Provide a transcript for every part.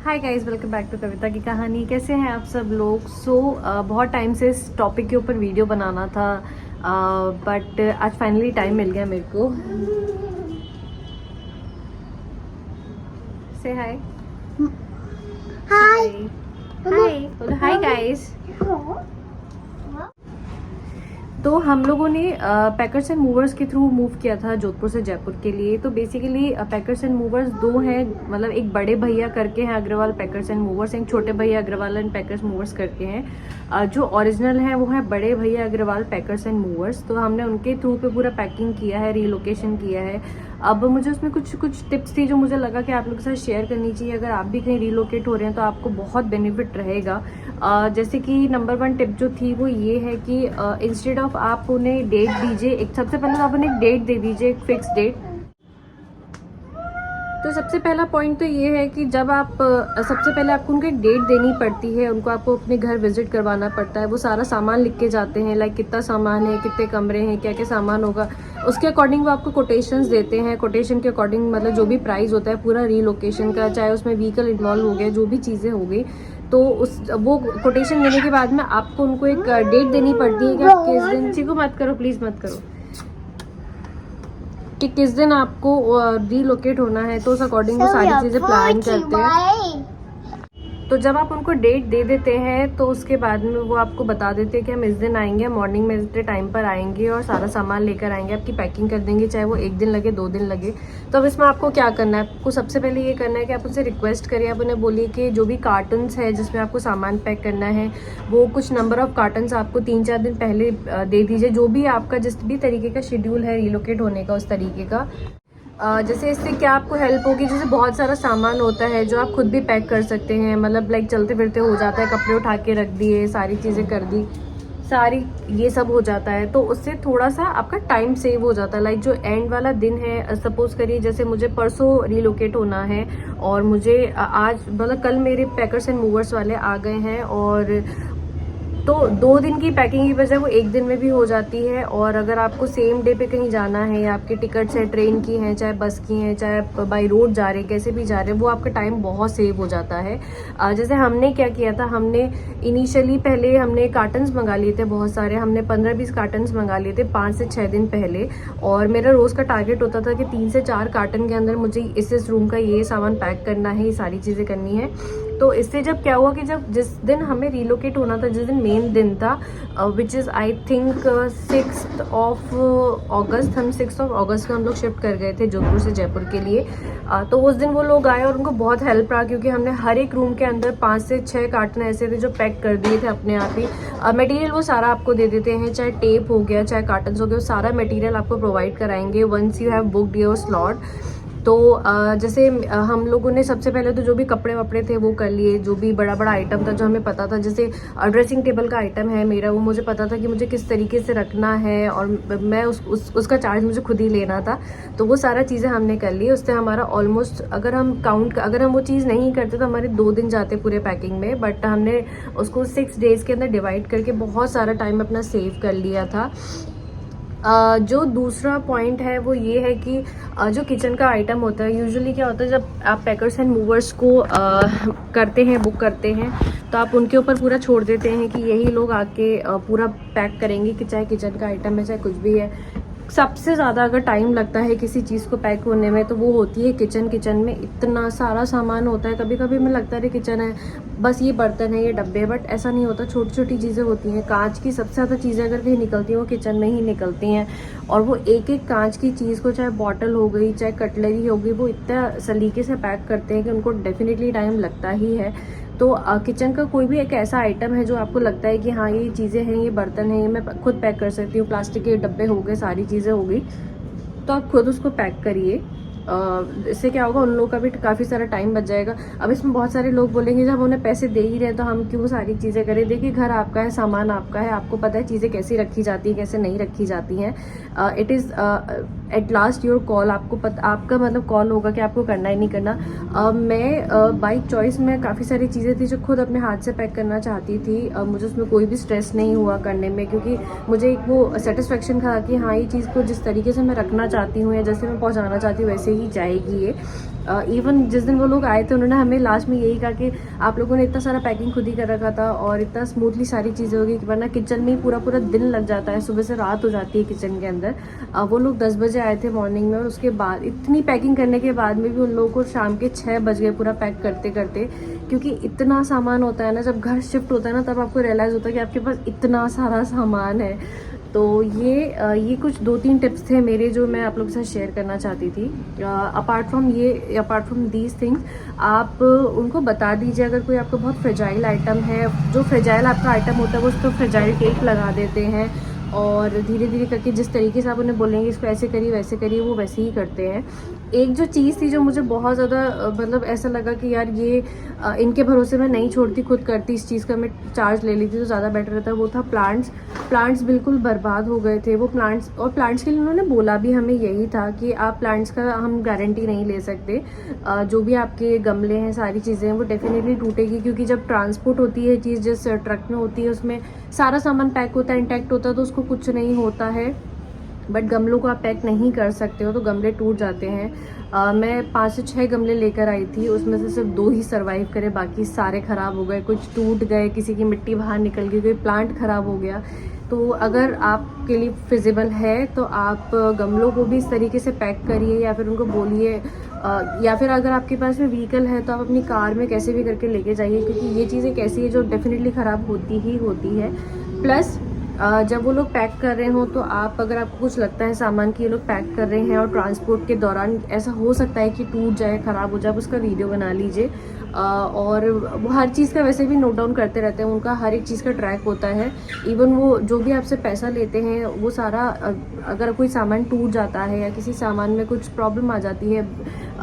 Hi guys, welcome back to Kavita की कहानी। कैसे हैं आप सब लोग? बहुत टाइम से इस टॉपिक के ऊपर वीडियो बनाना था, बट आज फाइनली टाइम मिल गया मेरे को। से हाय हाय हाय बोलो हाय गाइस। तो हम लोगों ने पैकर्स एंड मूवर्स के थ्रू मूव किया था जोधपुर से जयपुर के लिए। तो बेसिकली पैकर्स एंड मूवर्स दो हैं, मतलब एक बड़े भैया करके हैं अग्रवाल पैकर्स एंड मूवर्स, एक छोटे भैया अग्रवाल एंड पैकर्स मूवर्स करके हैं। जो ओरिजिनल है वो है बड़े भैया अग्रवाल पैकर्स एंड मूवर्स। तो हमने उनके थ्रू पे पूरा पैकिंग किया है, रीलोकेशन किया है। अब मुझे उसमें कुछ टिप्स थी जो मुझे लगा कि आप लोगों के साथ शेयर करनी चाहिए। अगर आप भी कहीं रीलोकेट हो रहे हैं तो आपको बहुत बेनिफिट रहेगा। जैसे कि नंबर 1 टिप जो थी वो ये है कि इंस्टेड ऑफ आप उन्हें डेट दीजिए, एक सबसे पहले तो आप उन्हें एक डेट दे दीजिए, एक फिक्स डेट। तो सबसे पहला पॉइंट तो ये है कि जब आप सबसे पहले आपको उनको एक डेट देनी पड़ती है, उनको आपको अपने घर विजिट करवाना पड़ता है। वो सारा सामान लिख के जाते हैं, लाइक कितना सामान है, कितने कमरे हैं, क्या क्या सामान होगा, उसके अकॉर्डिंग वो आपको कोटेशंस देते हैं। कोटेशन के अकॉर्डिंग मतलब जो भी प्राइस होता है पूरा रीलोकेशन का, चाहे उसमें व्हीकल इन्वॉल्व हो गया, जो भी चीज़ें हो गई, तो वो कोटेशन देने के बाद में आपको उनको एक डेट देनी पड़ती है कि आप किस दिन, चीकू मत करो प्लीज़ मत करो, कि किस दिन आपको रीलोकेट होना है। तो उस अकॉर्डिंग वो सारी चीज़ें प्लान करते हैं। तो जब आप उनको डेट दे देते हैं तो उसके बाद में वो आपको बता देते हैं कि हम इस दिन आएंगे, मॉर्निंग में इतने टाइम पर आएंगे और सारा सामान लेकर आएंगे, आपकी पैकिंग कर देंगे, चाहे वो 1 दिन लगे 2 दिन लगे। तो अब इसमें आपको क्या करना है? आपको सबसे पहले ये करना है कि आप उनसे रिक्वेस्ट करिए, आप उन्हें बोलिए कि जो भी कार्टन्स है जिसमें आपको सामान पैक करना है वो कुछ नंबर ऑफ कार्टन्स आपको 3-4 दिन पहले दे दीजिए। जो भी आपका जिस भी तरीके का शेड्यूल है रीलोकेट होने का उस तरीके का। जैसे इससे क्या आपको हेल्प होगी, जैसे बहुत सारा सामान होता है जो आप खुद भी पैक कर सकते हैं, मतलब लाइक चलते फिरते हो जाता है, कपड़े उठा के रख दिए, सारी चीज़ें कर दी, सारी ये सब हो जाता है। तो उससे थोड़ा सा आपका टाइम सेव हो जाता है। लाइक जो एंड वाला दिन है, सपोज करिए जैसे मुझे परसों रीलोकेट होना है और मुझे आज मतलब कल मेरे पैकर्स एंड मूवर्स वाले आ गए हैं, और तो 2 दिन की पैकिंग की बजाय वो 1 दिन में भी हो जाती है। और अगर आपको सेम डे पे कहीं जाना है, या आपके टिकट्स है ट्रेन की हैं, चाहे बस की हैं, चाहे बाई रोड जा रहे हैं, कैसे भी जा रहे हैं, वो आपका टाइम बहुत सेव हो जाता है। जैसे हमने क्या किया था, हमने इनिशियली पहले हमने कार्टन्स मंगा लिए थे बहुत सारे, हमने 15-20 कार्टन्स मंगा लिए थे 5 से 6 दिन पहले। और मेरा रोज़ का टारगेट होता था कि 3 से 4 कार्टन के अंदर मुझे इस रूम का ये सामान पैक करना है, ये सारी चीज़ें करनी है। तो इससे जब क्या हुआ कि जब जिस दिन हमें रीलोकेट होना था, जिस दिन मेन दिन था, which is I think 6th of August, हम 6th of August को हम लोग शिफ्ट कर गए थे जोधपुर से जयपुर के लिए। तो उस दिन वो लोग आए और उनको बहुत हेल्प रहा, क्योंकि हमने हर एक रूम के अंदर 5 से 6 कार्टन ऐसे थे जो पैक कर दिए थे अपने आप ही। मटेरियल वो सारा आपको दे देते हैं, चाहे टेप हो गया, चाहे कार्टन्स हो गए, वो सारा मटेरियल आपको प्रोवाइड कराएंगे once you have booked your slot. तो जैसे हम लोगों ने सबसे पहले तो जो भी कपड़े वपड़े थे वो कर लिए, जो भी बड़ा बड़ा आइटम था जो हमें पता था, जैसे ड्रेसिंग टेबल का आइटम है मेरा, वो मुझे पता था कि मुझे किस तरीके से रखना है, और मैं उसका चार्ज मुझे खुद ही लेना था। तो वो सारा चीज़ें हमने कर ली। उससे हमारा ऑलमोस्ट अगर हम वो चीज़ नहीं करते तो हमारे 2 दिन जाते पूरे पैकिंग में, बट हमने उसको 6 डेज़ के अंदर डिवाइड करके बहुत सारा टाइम अपना सेव कर लिया था। जो दूसरा पॉइंट है वो ये है कि जो किचन का आइटम होता है, यूजुअली क्या होता है जब आप पैकर्स एंड मूवर्स को करते हैं, बुक करते हैं, तो आप उनके ऊपर पूरा छोड़ देते हैं कि यही लोग आके पूरा पैक करेंगे, कि चाहे किचन का आइटम है चाहे कुछ भी है। सबसे ज़्यादा अगर टाइम लगता है किसी चीज़ को पैक होने में तो वो होती है किचन में इतना सारा सामान होता है। कभी कभी हमें लगता है किचन है बस ये बर्तन है, ये डब्बे, बट ऐसा नहीं होता। छोटी छोटी चीज़ें होती हैं। कांच की सबसे ज़्यादा चीज़ें अगर कहीं निकलती हैं वो किचन में ही निकलती हैं, और वो एक एक कांच की चीज़ को, चाहे बॉटल हो गई चाहे कटलरी हो गई, वो इतना सलीके से पैक करते हैं कि उनको डेफिनेटली टाइम लगता ही है। तो किचन का कोई भी एक ऐसा आइटम है जो आपको लगता है कि हाँ ये चीज़ें हैं, ये बर्तन हैं, ये मैं खुद पैक कर सकती हूँ, प्लास्टिक के डब्बे हो गए, सारी चीज़ें हो गई, तो आप खुद उसको पैक करिए। इससे क्या होगा, उन लोगों का भी काफ़ी सारा टाइम बच जाएगा। अब इसमें बहुत सारे लोग बोलेंगे जब उन्हें पैसे दे ही रहे तो हम क्यों सारी चीज़ें करें। देखिए घर आपका है, सामान आपका है, आपको पता है चीज़ें कैसी रखी जाती हैं, कैसे नहीं रखी जाती हैं। It is at last your call. आपका मतलब कॉल होगा कि आपको करना ही नहीं करना। मैं बाई चॉइस में काफ़ी सारी चीज़ें थी जो खुद अपने हाथ से पैक करना चाहती थी। मुझे उसमें कोई भी स्ट्रेस नहीं हुआ करने में, क्योंकि मुझे एक वो सेटिस्फेक्शन था कि हाँ ये चीज़ को जिस तरीके से मैं रखना चाहती हूँ या जैसे मैं पहुँचाना चाहती हूँ वैसे ही जाएगी ये। इवन जिस दिन वो लोग आए थे उन्होंने हमें लास्ट में यही कहा कि आप लोगों ने इतना सारा पैकिंग खुद ही कर रखा था और इतना स्मूथली सारी चीज़ें होगी कि वरना किचन में ही पूरा पूरा दिन लग जाता है, सुबह से रात हो जाती है किचन के अंदर। वो लोग 10 बजे आए थे मॉर्निंग में और उसके बाद इतनी पैकिंग करने के बाद में भी उन लोगों को शाम के 6 बज गए पूरा पैक करते करते, क्योंकि इतना सामान होता है ना, जब घर शिफ्ट होता है ना तब आपको रियलाइज़ होता है कि आपके पास इतना सारा सामान है। तो ये कुछ 2-3 टिप्स थे मेरे जो मैं आप लोगों के साथ शेयर करना चाहती थी। अपार्ट फ्रॉम दीज थिंग्स आप उनको बता दीजिए अगर कोई आपको बहुत फ्रेजाइल आइटम है, जो फ्रेजाइल आपका आइटम होता है वो उसको फ्रेजाइल टेप लगा देते हैं और धीरे धीरे करके जिस तरीके से आप उन्हें बोलेंगे इसको ऐसे करिए वैसे करिए वो वैसे ही करते हैं। एक जो चीज़ थी जो मुझे बहुत ज़्यादा मतलब ऐसा लगा कि यार ये इनके भरोसे मैं नहीं छोड़ती, खुद करती, इस चीज़ का मैं चार्ज ले लेती तो ज़्यादा बेटर रहता, वो था प्लांट्स बिल्कुल बर्बाद हो गए थे वो प्लांट्स के लिए उन्होंने बोला भी हमें यही था कि आप प्लांट्स का हम गारंटी नहीं ले सकते, जो भी आपके गमले हैं सारी चीज़ें हैं वो डेफिनेटली टूटेगी, क्योंकि जब ट्रांसपोर्ट होती है चीज़ जिस ट्रक में होती है उसमें सारा सामान पैक होता है, इंटैक्ट होता है, तो उसको कुछ नहीं होता है। बट गमलों को आप पैक नहीं कर सकते हो तो गमले टूट जाते हैं। मैं 5 से 6 गमले लेकर आई थी, उसमें से सिर्फ 2 ही सर्वाइव करे, बाकी सारे ख़राब हो गए, कुछ टूट गए, किसी की मिट्टी बाहर निकल गई, कोई प्लांट ख़राब हो गया। तो अगर आपके लिए फिजिबल है तो आप गमलों को भी इस तरीके से पैक करिए या फिर उनको बोलिए, या फिर अगर आपके पास में व्हीकल है तो आप अपनी कार में कैसे भी करके लेके जाइए, क्योंकि ये चीज़ एक ऐसी है जो डेफिनेटली ख़राब होती ही होती है। प्लस जब वो लोग पैक कर रहे हो तो आप अगर आपको कुछ लगता है सामान कि ये लोग पैक कर रहे हैं और ट्रांसपोर्ट के दौरान ऐसा हो सकता है कि टूट जाए, ख़राब हो जाए, आप उसका वीडियो बना लीजिए। और वो हर चीज़ का वैसे भी नोट डाउन करते रहते हैं, उनका हर एक चीज़ का ट्रैक होता है। इवन वो जो भी आपसे पैसा लेते हैं वो सारा अगर कोई सामान टूट जाता है या किसी सामान में कुछ प्रॉब्लम आ जाती है,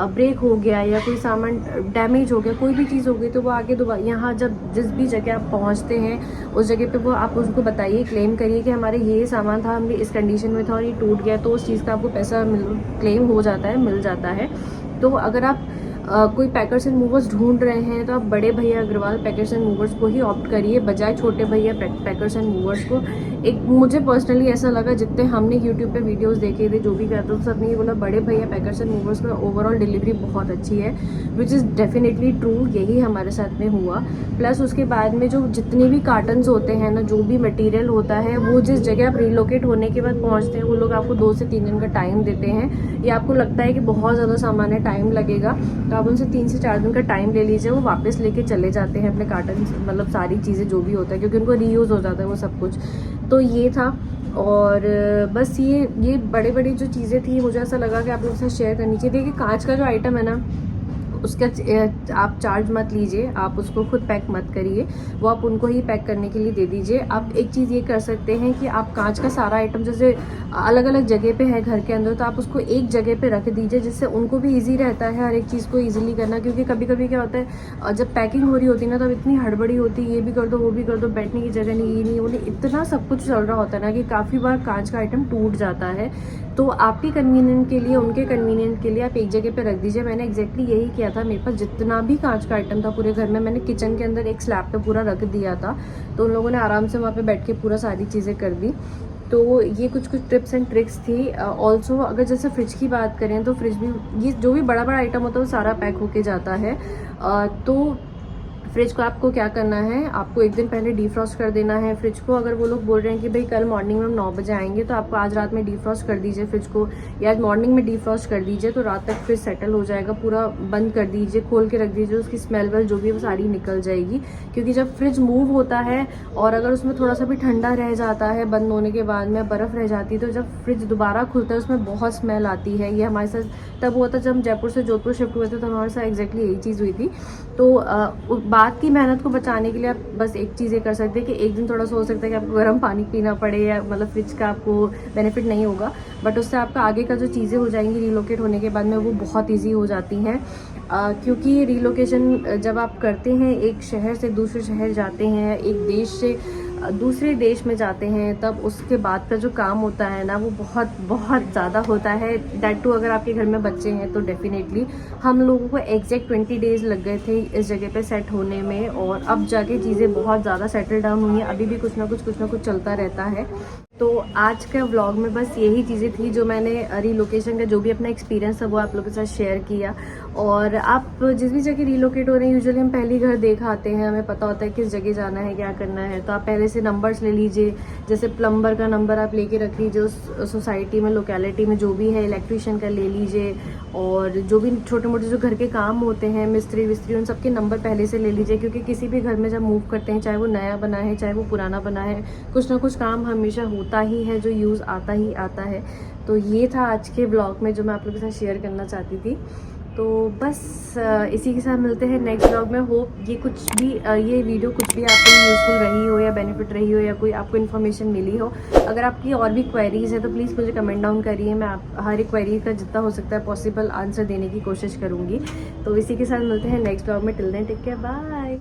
ब्रेक हो गया या कोई सामान डैमेज हो गया, कोई भी चीज़ हो गई, तो वो आगे दोबारा यहाँ जब जिस भी जगह आप पहुँचते हैं उस जगह पे वो आप उसको बताइए, क्लेम करिए कि हमारे ये सामान था, हमने इस कंडीशन में था और ये टूट गया, तो उस चीज़ का आपको पैसा क्लेम हो जाता है, मिल जाता है। तो अगर आप कोई पैकर्स एंड मूवर्स ढूंढ रहे हैं तो आप बड़े भैया अग्रवाल पैकर्स एंड मूवर्स को ही ऑप्ट करिए बजाय छोटे भैया पैकर्स एंड मूवर्स को। एक मुझे पर्सनली ऐसा लगा, जितने हमने यूट्यूब पे वीडियोस देखे थे जो भी करते थे सबने ये बोला बड़े भैया पैकर्स एंड मूवर्स का ओवरऑल डिलीवरी बहुत अच्छी है, विच इज़ डेफिनेटली ट्रू, यही हमारे साथ में हुआ। प्लस उसके बाद में जो जितने भी कार्टन्स होते हैं ना, जो भी मटेरियल होता है, वो जिस जगह आप रिलोकेट होने के बाद पहुँचते हैं वो लोग आपको 2 से 3 दिन का टाइम देते हैं। या आपको लगता है कि बहुत ज़्यादा सामान है, टाइम लगेगा, तो आप उनसे 3 से 4 दिन का टाइम ले लीजिए, वो वापस लेके चले जाते हैं अपने कार्टन, मतलब सारी चीज़ें जो भी होता है, क्योंकि उनको रीयूज़ हो जाता है वो सब कुछ। तो ये था, और बस ये बड़े बड़ी जो चीज़ें थी मुझे ऐसा लगा कि आप लोगों के साथ शेयर करनी चाहिए। देखिए कांच का जो आइटम है ना उसका आप चार्ज मत लीजिए, आप उसको खुद पैक मत करिए, वो आप उनको ही पैक करने के लिए दे दीजिए। आप एक चीज़ ये कर सकते हैं कि आप कांच का सारा आइटम जैसे अलग अलग जगह पे है घर के अंदर, तो आप उसको एक जगह पे रख दीजिए, जिससे उनको भी इजी रहता है हर एक चीज़ को इजीली करना। क्योंकि कभी कभी क्या होता है जब पैकिंग हो रही होती है ना, तब इतनी हड़बड़ी होती है, ये भी कर दो वो भी कर दो, बैठने की जगह नहीं, ये नहीं वो नहीं, इतना सब कुछ चल रहा होता है ना कि काफ़ी बार कांच का आइटम टूट जाता है। तो आपके कन्वीनियंट के लिए, उनके कन्वीनियंट के लिए आप एक जगह पे रख दीजिए। मैंने एग्जैक्टली यही किया था, मेरे पास जितना भी कांच का आइटम था पूरे घर में मैंने किचन के अंदर एक स्लैब पे पूरा रख दिया था, तो उन लोगों ने आराम से वहाँ पे बैठ के पूरा सारी चीज़ें कर दी। तो ये कुछ टिप्स एंड ट्रिक्स थी। ऑल्सो अगर जैसे फ्रिज की बात करें तो फ्रिज भी, ये जो भी बड़ा आइटम होता है वो सारा पैक होके जाता है। तो फ्रिज को आपको क्या करना है, आपको एक दिन पहले डीफ्रॉस्ट कर देना है फ्रिज को। अगर वो लोग बोल रहे हैं कि भाई कल मॉर्निंग में हम 9 बजे आएंगे, तो आपको आज रात में डीफ्रॉस्ट कर दीजिए फ्रिज को, या आज मॉर्निंग में डीफ्रॉस्ट कर दीजिए, तो रात तक फ्रिज सेटल हो जाएगा। पूरा बंद कर दीजिए, खोल के रख दीजिए, उसकी स्मेल वेल जो भी है वो सारी निकल जाएगी। क्योंकि जब फ्रिज मूव होता है और अगर उसमें थोड़ा सा भी ठंडा रह जाता है बंद होने के बाद में, बर्फ़ रह जाती है, तो जब फ्रिज दोबारा खुलता है उसमें बहुत स्मेल आती है। ये हमारे साथ तब हुआ था जब हम जयपुर से जोधपुर शिफ्ट हुए थे, तो हमारे साथ एग्जैक्टली यही चीज़ हुई थी। तो बात की मेहनत को बचाने के लिए आप बस एक चीज़ ये कर सकते हैं कि एक दिन थोड़ा सा हो सकता है कि आपको गर्म पानी पीना पड़े, या मतलब फ्रिज का आपको बेनिफिट नहीं होगा, बट उससे आपका आगे का जो चीज़ें हो जाएंगी रिलोकेट होने के बाद में वो बहुत ईजी हो जाती हैं। क्योंकि रिलोकेशन जब आप करते हैं, एक शहर से दूसरे शहर जाते हैं, एक देश से दूसरे देश में जाते हैं, तब उसके बाद का जो काम होता है ना वो बहुत बहुत ज़्यादा होता है। दैट टू अगर आपके घर में बच्चे हैं तो डेफिनेटली। हम लोगों को एग्जैक्ट 20 डेज़ लग गए थे इस जगह पे सेट होने में, और अब जाके चीज़ें बहुत ज़्यादा सेटल डाउन हुई हैं। अभी भी कुछ ना कुछ चलता रहता है। तो आज का व्लॉग में बस यही चीज़ें थी जो मैंने रिलोकेशन का जो भी अपना एक्सपीरियंस था वो आप लोगों के साथ शेयर किया। और आप जिस भी जगह रिलोकेट हो रहे हैं, यूजुअली हम पहले घर देख आते हैं, हमें पता होता है किस जगह जाना है, क्या करना है, तो आप पहले से नंबर्स ले लीजिए। जैसे प्लम्बर का नंबर आप लेके रख लीजिए, उस सोसाइटी में, लोकेलिटी में जो भी है, इलेक्ट्रिशियन का ले लीजिए, और जो भी छोटे मोटे जो घर के काम होते हैं, मिस्त्री विस्त्री, उन सबके नंबर पहले से ले लीजिए। क्योंकि किसी भी घर में जब मूव करते हैं, चाहे वो नया बना है चाहे वो पुराना बना है, कुछ ना कुछ काम हमेशा होता ही है जो यूज़ आता ही आता है। तो ये था आज के ब्लॉग में जो मैं आप लोगों के साथ शेयर करना चाहती थी। तो बस इसी के साथ मिलते हैं नेक्स्ट ब्लॉग में। होप ये वीडियो कुछ भी आपके लिए यूज़फुल रही हो या बेनिफिट रही हो या कोई आपको इन्फॉर्मेशन मिली हो। अगर आपकी और भी क्वेरीज़ है तो प्लीज़ मुझे कमेंट डाउन करिए, मैं आप हर एक क्वेरी का जितना हो सकता है पॉसिबल आंसर देने की कोशिश करूँगी। तो इसी के साथ मिलते हैं नेक्स्ट ब्लॉग में। Till then take care, bye.